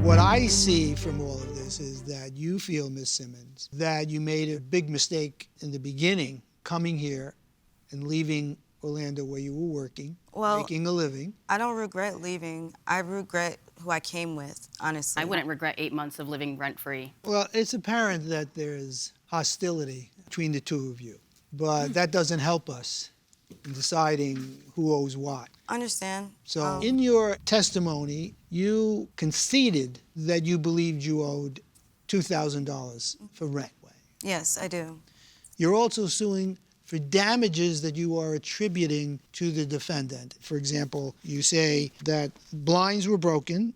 What I see from all of this is that you feel, Ms. Simmons, that you made a big mistake in the beginning, coming here and leaving Orlando where you were working, making a living. I don't regret leaving. I regret who I came with, honestly. I wouldn't regret 8 months of living rent-free. Well, it's apparent that there's hostility between the two of you, but that doesn't help us in deciding who owes what. Understand. So in your testimony, you conceded that you believed you owed $2,000 for rent. Yes, I do. You're also suing for damages that you are attributing to the defendant. For example, you say that blinds were broken,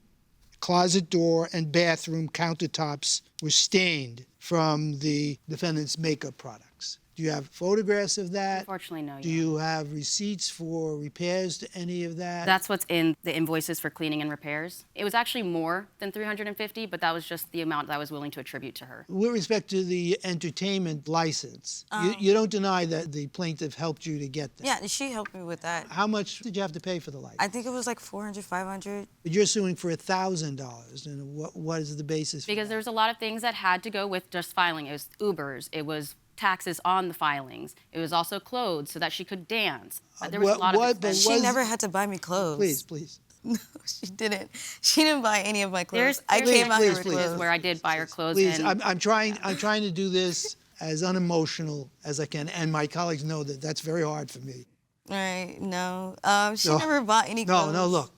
closet door and bathroom countertops were stained from the defendant's makeup products. Do you have photographs of that? Unfortunately, no. Do you have receipts for repairs to any of that? That's what's in the invoices for cleaning and repairs. It was actually more than $350, but that was just the amount that I was willing to attribute to her. With respect to the entertainment license, you don't deny that the plaintiff helped you to get that? Yeah, she helped me with that. How much did you have to pay for the license? I think it was like $400, $500. But you're suing for $1,000, and what is the basis for Because that? there was a lot of things that had to go with just filing. It was Ubers, it was taxes on the filings. It was also clothes so that she could dance. There was a lot of expenses. She never had to buy me clothes. Please. No, she didn't. She didn't buy any of my clothes. I There's came out here with please. clothes. where I did buy her clothes. Please, and I'm trying to do this as unemotional as I can, and my colleagues know that that's very hard for me. Right, no. She never bought any clothes. No, look.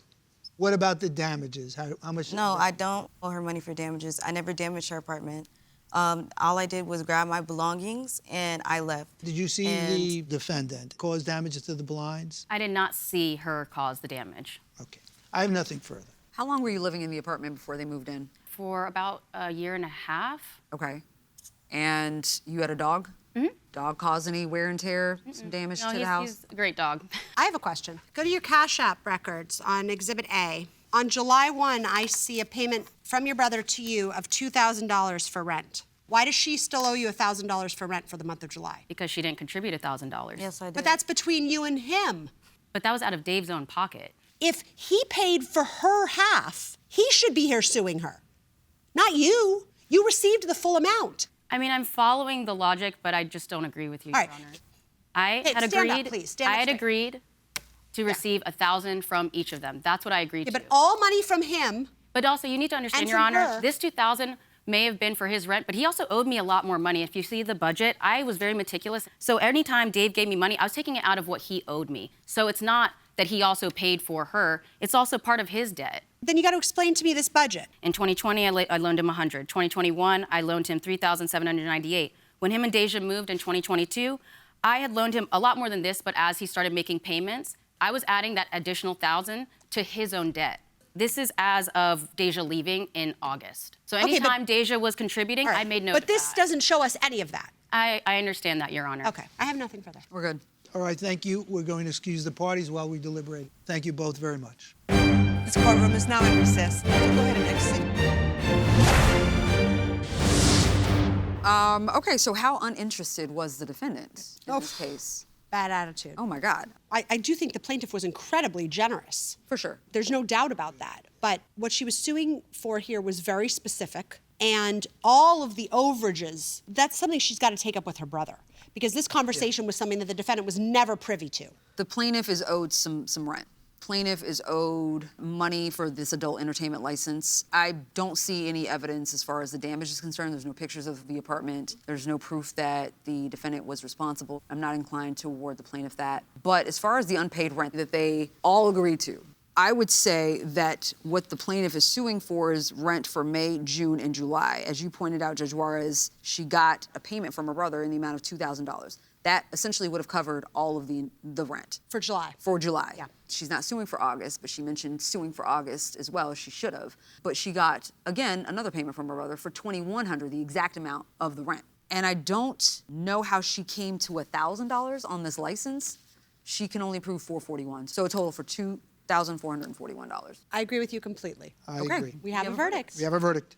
What about the damages? How much? No, I don't owe her money for damages. I never damaged her apartment. All I did was grab my belongings and I left. Did you see the defendant cause damages to the blinds? I did not see her cause the damage. Okay. I have nothing further. How long were you living in the apartment before they moved in? For about a year and a half. Okay. And you had a dog? Mm-hmm. Dog cause any wear and tear, some damage to the house? He's a great dog. I have a question. Go to your Cash App records on Exhibit A. On July 1, I see a payment from your brother to you of $2,000 for rent. Why does she still owe you $1,000 for rent for the month of July? Because she didn't contribute $1,000. Yes, I did. But that's between you and him. But that was out of Dave's own pocket. If he paid for her half, he should be here suing her. Not you. You received the full amount. I mean, I'm following the logic, but I just don't agree with you, All Your right. Honor. I Hey, had stand up, agreed. please. Stand up I had straight. agreed to receive $1,000 from each of them. That's what I agreed Yeah, to. but all money from him. But also, you need to understand, And Your from Honor, her. this $2,000 may have been for his rent, but he also owed me a lot more money. If you see the budget, I was very meticulous. So anytime Dave gave me money, I was taking it out of what he owed me. So it's not that he also paid for her. It's also part of his debt. Then you got to explain to me this budget. In 2020, I loaned him $100. 2021, I loaned him $3,798. When him and Deja moved in 2022, I had loaned him a lot more than this, but as he started making payments, I was adding that additional $1,000 to his own debt. This is as of Deja leaving in August. So anytime Deja was contributing, I made note of But this that. doesn't show us any of that. I understand that, Your Honor. Okay, I have nothing further. We're good. All right, thank you. We're going to excuse the parties while we deliberate. Thank you both very much. This courtroom is now in recess. Go ahead and exit. Okay, so how uninterested was the defendant in this case? Bad attitude. Oh my God. I do think the plaintiff was incredibly generous. For sure. There's no doubt about that. But what she was suing for here was very specific. And all of the overages, that's something she's got to take up with her brother. Because this conversation was something that the defendant was never privy to. The plaintiff is owed some rent. Plaintiff is owed money for this adult entertainment license. I don't see any evidence as far as the damage is concerned. There's no pictures of the apartment. There's no proof that the defendant was responsible. I'm not inclined to award the plaintiff that. But as far as the unpaid rent that they all agreed to, I would say that what the plaintiff is suing for is rent for May, June, and July. As you pointed out, Judge Juarez, she got a payment from her brother in the amount of $2,000. That essentially would have covered all of the rent. For July. For July. Yeah. She's not suing for August, but she mentioned suing for August as well, as she should have. But she got, again, another payment from her brother for $2,100, the exact amount of the rent. And I don't know how she came to $1,000 on this license. She can only prove $441, so a total for $2,441. I agree with you completely. I Okay. agree. We have a verdict. We have a verdict.